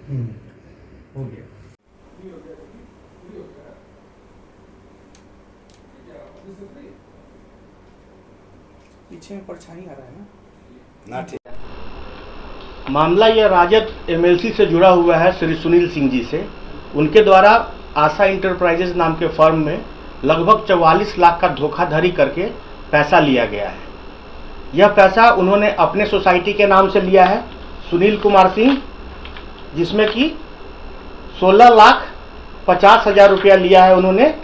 हो गया। पीछे में परछाई आ रहा है ना ठीक। मामला यह राजद एमएलसी से जुड़ा हुआ है श्री सुनील सिंह जी से। उनके द्वारा आशा इंटरप्राइजेज नाम के फर्म में लगभग 44 लाख का धोखाधड़ी करके पैसा लिया गया है। यह पैसा उन्होंने अपने सोसाइटी के नाम से लिया है, सुनील कुमार सिंह, जिसमें कि 16,50,000 रुपया लिया है उन्होंने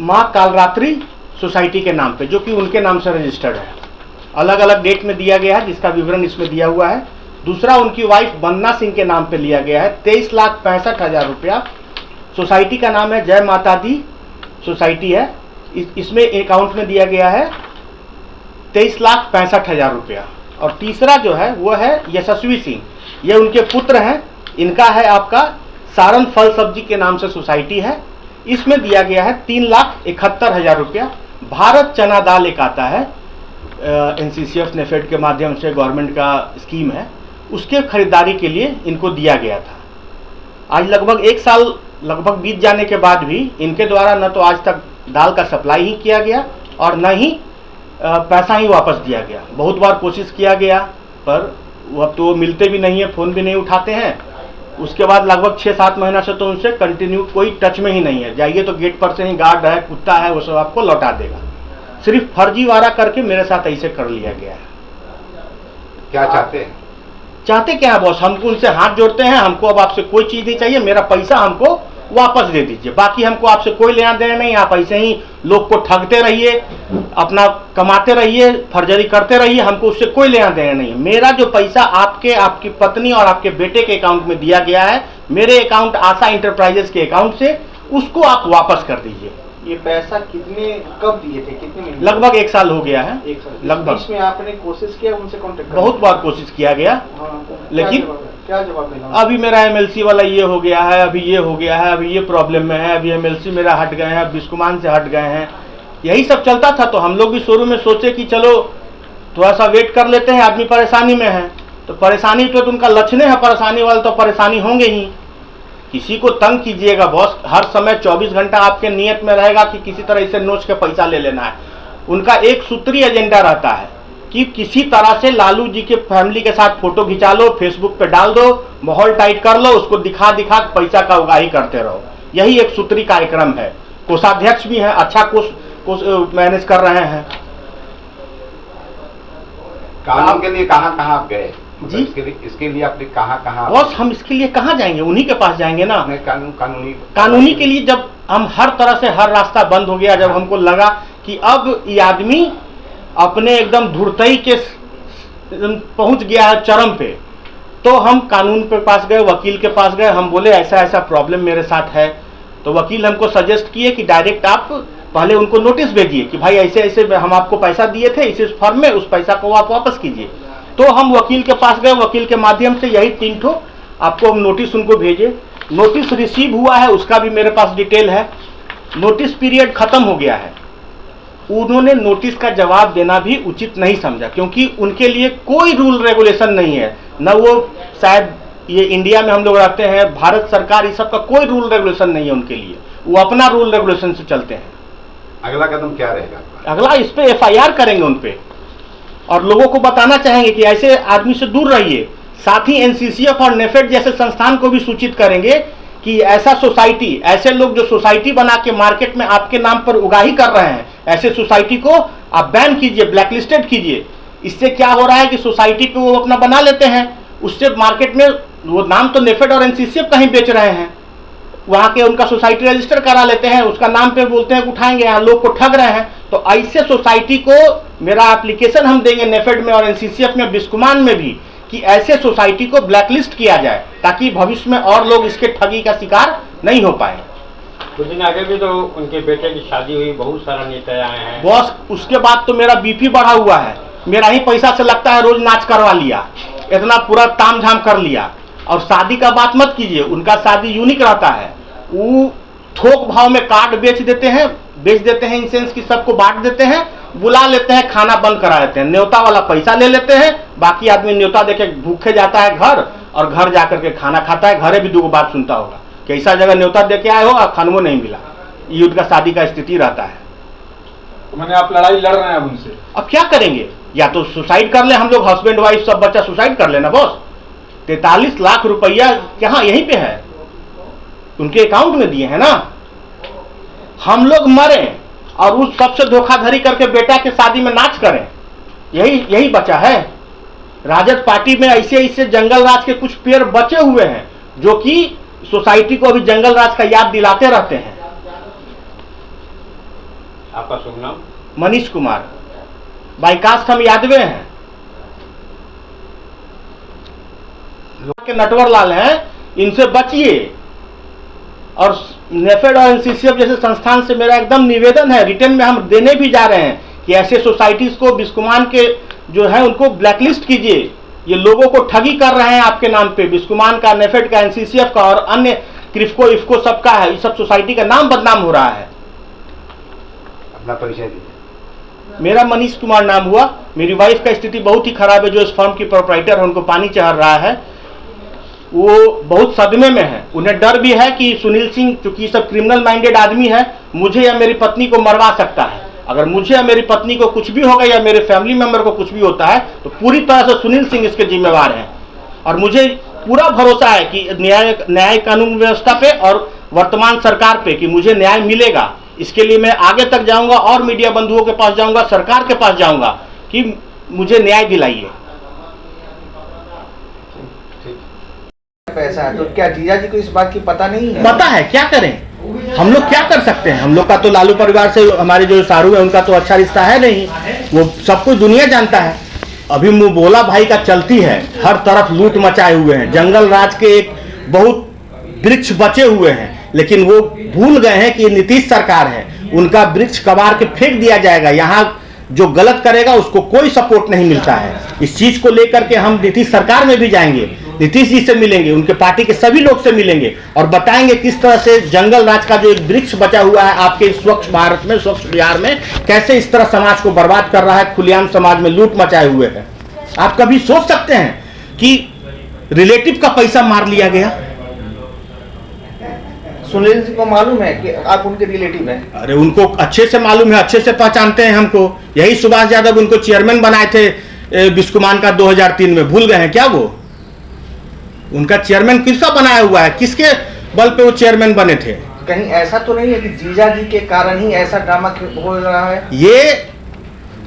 माँ कालरात्रि सोसाइटी के नाम पे, जो कि उनके नाम से रजिस्टर्ड है। अलग अलग डेट में दिया गया है, जिसका विवरण इसमें दिया हुआ है। दूसरा, उनकी वाइफ वंदना सिंह के नाम पे लिया गया है 23,65,000 रुपया। सोसाइटी का नाम है जय माता दी सोसाइटी है। इसमें अकाउंट में दिया गया है 23,65,000 रुपया। और तीसरा जो है वो है यशस्वी सिंह, ये उनके पुत्र हैं। इनका है आपका सारन फल सब्जी के नाम से सोसाइटी है। इसमें दिया गया है 3,71,000 रुपया। भारत चना दाल एक आता है, एनसीसीएफ नेफेड के माध्यम से गवर्नमेंट का स्कीम है, उसके खरीदारी के लिए इनको दिया गया था। आज लगभग 1 साल लगभग बीत जाने के बाद भी इनके द्वारा न तो आज तक दाल का सप्लाई ही किया गया और न ही पैसा ही वापस दिया गया। बहुत बार कोशिश किया गया, पर वो अब तो मिलते भी नहीं है, फ़ोन भी नहीं उठाते हैं। उसके बाद लगभग 6-7 महीना से तो उनसे कंटिन्यू कोई टच में ही नहीं है। जाइए तो गेट पर से ही गार्ड है, कुत्ता है, वो सब आपको लौटा देगा। सिर्फ फर्जीवाड़ा करके मेरे साथ ऐसे कर लिया गया है। क्या चाहते हैं? चाहते क्या है बॉस? हमको उनसे हाथ जोड़ते हैं, हमको अब आपसे कोई चीज़ नहीं चाहिए, मेरा पैसा हमको वापस दे दीजिए। बाकी हमको आपसे कोई लेना देना नहीं। आप ऐसे ही लोग को ठगते रहिए, अपना कमाते रहिए, फर्जरी करते रहिए, हमको उससे कोई लेना देना नहीं है। मेरा जो पैसा आपकी पत्नी और आपके बेटे के अकाउंट में दिया गया है, मेरे अकाउंट आशा इंटरप्राइजेज के अकाउंट से, उसको आप वापस कर दीजिए। ये पैसा कब दिए थे, कितने महीने? लगभग 1 साल हो गया है। 1 साल लगभग। इसमें आपने कोशिश किया उनसे कांटेक्ट? बहुत बार कोशिश किया गया, लेकिन क्या जवाब मिला? अभी मेरा एमएलसी वाला ये हो गया है, अभी ये हो गया है, अभी ये प्रॉब्लम में है, अभी एमएलसी मेरा हट गए हैं, बिस्कुमान से हट गए हैं, यही सब चलता था। तो हम लोग भी शुरू में सोचे कि चलो थोड़ा सा वेट कर लेते हैं, आदमी परेशानी में है। तो परेशानी तो उनका लक्षण है, परेशानी वाले तो परेशानी होंगे ही। किसी को तंग कीजिएगा बॉस, हर समय 24 घंटा आपके नियत में रहेगा कि किसी तरह इसे नोच के पैसा ले लेना है। उनका एक सूत्री एजेंडा रहता है कि किसी तरह से लालू जी के फैमिली के साथ फोटो खिंचा लो, फेसबुक पे डाल दो, माहौल टाइट कर लो, उसको दिखा दिखा पैसा का उगाही करते रहो। यही एक सूत्री कार्यक्रम है। कोषाध्यक्ष भी है, अच्छा कोष मैनेज कर रहे हैं। कानून के लिए कहाँ आप गए जी? इसके लिए आपने कहाँ बॉस, हम इसके लिए कहाँ जाएंगे? उन्हीं के पास जाएंगे ना। कानूनी के लिए जब हम हर तरह से हर रास्ता बंद हो गया, जब हमको लगा कि अब ये आदमी अपने एकदम धुरतई के पहुंच गया है चरम पे, तो हम कानून के पास गए, वकील के पास गए। हम बोले ऐसा ऐसा प्रॉब्लम मेरे साथ है। तो वकील हमको सजेस्ट किए कि डायरेक्ट आप पहले उनको नोटिस भेजिए कि भाई ऐसे ऐसे हम आपको पैसा दिए थे इस फर्म में, उस पैसा को आप वापस कीजिए। तो हम वकील के पास गए, वकील के माध्यम से यही 3 ठो आपको हम नोटिस उनको भेजे। नोटिस रिसीव हुआ है, उसका भी मेरे पास डिटेल है। नोटिस पीरियड खत्म हो गया है। उन्होंने नोटिस का जवाब देना भी उचित नहीं समझा, क्योंकि उनके लिए कोई रूल रेगुलेशन नहीं है। न वो शायद ये इंडिया में हम लोग रहते हैं, भारत सरकार, इस सब का कोई रूल रेगुलेशन नहीं है उनके लिए। वो अपना रूल रेगुलेशन से चलते हैं। अगला कदम क्या रहेगा? अगला इस पे FIR करेंगे उन पे, और लोगों को बताना चाहेंगे कि ऐसे आदमी से दूर रहिए। साथ ही एनसीसीएफ और नेफेड जैसे संस्थान को भी सूचित करेंगे कि ऐसा सोसाइटी, ऐसे लोग जो सोसाइटी बना के मार्केट में आपके नाम पर उगाही कर रहे हैं, ऐसे सोसाइटी को आप बैन कीजिए, ब्लैकलिस्टेड कीजिए। इससे क्या हो रहा है कि सोसाइटी पे वो अपना बना लेते हैं, उससे मार्केट में वो नाम तो नेफेड और एनसीसीएफ का ही बेच रहे हैं, वहाँ के उनका सोसाइटी रजिस्टर करा लेते हैं, उसका नाम पे बोलते हैं उठाएंगे, यहाँ लोग को ठग रहे हैं। तो ऐसे सोसाइटी को मेरा एप्लीकेशन हम देंगे नेफेड में और एनसीसीएफ में, बिस्कुमान में भी, कि ऐसे सोसाइटी को ब्लैकलिस्ट किया जाए, ताकि भविष्य में और लोग इसके ठगी का शिकार नहीं हो पाए। कुछ दिन आगे भी तो उनके बेटे की शादी हुई, बहुत सारा नेता आए हैं बॉस। उसके बाद तो मेरा बीपी बढ़ा हुआ है, मेरा ही पैसा से लगता है रोज नाच करवा लिया, इतना पूरा ताम झाम कर लिया। और शादी का बात मत कीजिए, उनका शादी यूनिक रहता है। वो थोक भाव में कार्ड बेच देते हैं, इंसेंस की सबको बांट देते हैं, बुला लेते हैं, खाना बंद करा लेते हैं, न्योता वाला पैसा ले लेते हैं, बाकी आदमी न्योता देके भूखे जाता है घर, और घर जाकर के खाना खाता है, घरे भी 2 बात सुनता होगा कि ऐसा जगह न्योता दे के आए हो और खानवो नहीं मिला। युद्ध का शादी का स्थिति रहता है। तो मैंने आप लड़ाई लड़ रहे हैं अब उनसे, अब क्या करेंगे? या तो सुसाइड कर ले हम लोग, हस्बैंड वाइफ सब बच्चा सुसाइड कर लेना बॉस। 43 लाख रुपया कहाँ, यहीं पे है, उनके अकाउंट में दिए हैं ना। हम लोग मरे और उस सबसे धोखाधड़ी करके बेटा के शादी में नाच करें, यही बचा है। राजद पार्टी में ऐसे ऐसे जंगल राज के कुछ पेड़ बचे हुए हैं जो कि सोसाइटी को अभी जंगल राज का याद दिलाते रहते हैं। आपका शुभ नाम? मनीष कुमार, बाईकास्ट हम यादवे हैं। के नटवर लाल हैं, इनसे बचिए। और नेफेड और एनसीसीएफ जैसे संस्थान से मेरा एकदम निवेदन है, रिटर्न में हम देने भी जा रहे हैं कि ऐसे सोसाइटीज को बिस्कुमान के जो है उनको ब्लैकलिस्ट कीजिए। ये लोगों को ठगी कर रहे हैं आपके नाम पे, बिस्कुमान का, नेफेड का, एनसीसीएफ का और अन्य क्रिफको इफको सबका है, इस सब सोसाइटी का नाम बदनाम हो रहा है। अपना परिचय दीजिए। मेरा मनीष कुमार नाम हुआ। मेरी वाइफ का स्थिति बहुत ही खराब है, जो इस फर्म की प्रोप्राइटर है, उनको पानी चढ़ रहा है, वो बहुत सदमे में है। उन्हें डर भी है कि सुनील सिंह, चूंकि सब क्रिमिनल माइंडेड आदमी है, मुझे या मेरी पत्नी को मरवा सकता है। अगर मुझे या मेरी पत्नी को कुछ भी होगा या मेरे फैमिली मेंबर को कुछ भी होता है तो पूरी तरह से सुनील सिंह इसके जिम्मेवार हैं। और मुझे पूरा भरोसा है कि न्याय कानून व्यवस्था पे और वर्तमान सरकार पे कि मुझे न्याय मिलेगा। इसके लिए मैं आगे तक जाऊंगा और मीडिया बंधुओं के पास जाऊंगा, सरकार के पास जाऊंगा कि मुझे न्याय दिलाइए। पैसा है तो क्या जीजा जी को इस बात की पता नहीं है? पता है, क्या करें हम लोग, क्या कर सकते हैं? हम लोग का तो लालू परिवार से, हमारे जो शाहरुख है उनका तो अच्छा रिश्ता है नहीं, वो सब कुछ दुनिया जानता है। अभी मुबोला भाई का चलती है, हर तरफ लूट मचाए हुए हैं। जंगल राज के एक बहुत वृक्ष बचे हुए हैं, लेकिन वो भूल गए हैं कि नीतीश सरकार है, उनका वृक्ष कबाड़ के फेंक दिया जाएगा। यहाँ जो गलत करेगा उसको कोई सपोर्ट नहीं मिलता है। इस चीज को लेकर के हम नीतीश सरकार में भी जाएंगे, नीतीश जी से मिलेंगे, उनके पार्टी के सभी लोग से मिलेंगे और बताएंगे किस तरह से जंगल राज का जो एक वृक्ष बचा हुआ है आपके स्वच्छ भारत में, स्वच्छ बिहार में, कैसे इस तरह समाज को बर्बाद कर रहा है, खुलेआम समाज में लूट मचाए हुए है। आप कभी सोच सकते हैं कि रिलेटिव का पैसा मार लिया गया? सुनील जी को मालूम है कि आप उनके रिलेटिव हैं? अरे उनको अच्छे से मालूम है, अच्छे से पहचानते हैं हमको। यही सुभाष यादव उनको चेयरमैन बनाए थे बिस्कुमान का 2003 में, भूल गए हैं क्या? वो उनका चेयरमैन किसका बनाया हुआ है, किसके बल पे वो चेयरमैन बने थे? कहीं ऐसा तो नहीं है कि जीजा जी के कारण ही ऐसा ड्रामा हो रहा है? ये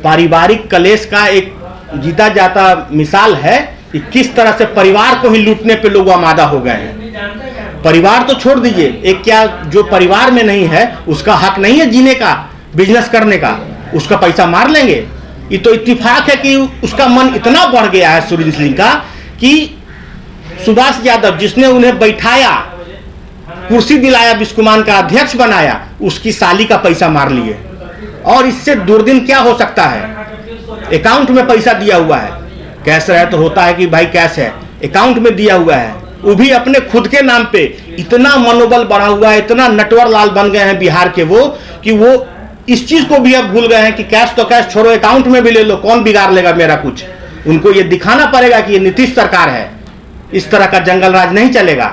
पारिवारिक कलेश का एक जीता जाता मिसाल है कि किस तरह से परिवार को ही लूटने पे लोग आमादा हो गए हैं। परिवार तो छोड़ दीजिए, एक क्या जो परिवार में नहीं है उसका हक नहीं है जीने का, बिजनेस करने का, उसका पैसा मार लेंगे। ये तो इत्तेफाक है कि उसका मन इतना बढ़ गया है सुनील सिंह का कि सुभाष यादव जिसने उन्हें बैठाया, कुर्सी दिलाया, बिस्कुमान का अध्यक्ष बनाया, उसकी साली का पैसा मार लिए। और इससे दुर्दिन क्या हो सकता है? अकाउंट में पैसा दिया हुआ है, कैश रहे तो होता है कि भाई कैश है, अकाउंट में दिया हुआ है, वो भी अपने खुद के नाम पे। इतना मनोबल बढ़ा हुआ है, इतना नटवर लाल बन गए हैं बिहार के वो कि वो इस चीज को भी अब भूल गए हैं कि कैश तो कैश छोड़ो, अकाउंट में भी ले लो, कौन बिगाड़ लेगा मेरा कुछ। उनको ये दिखाना पड़ेगा कि ये नीतीश सरकार है, इस तरह का जंगल राज नहीं चलेगा।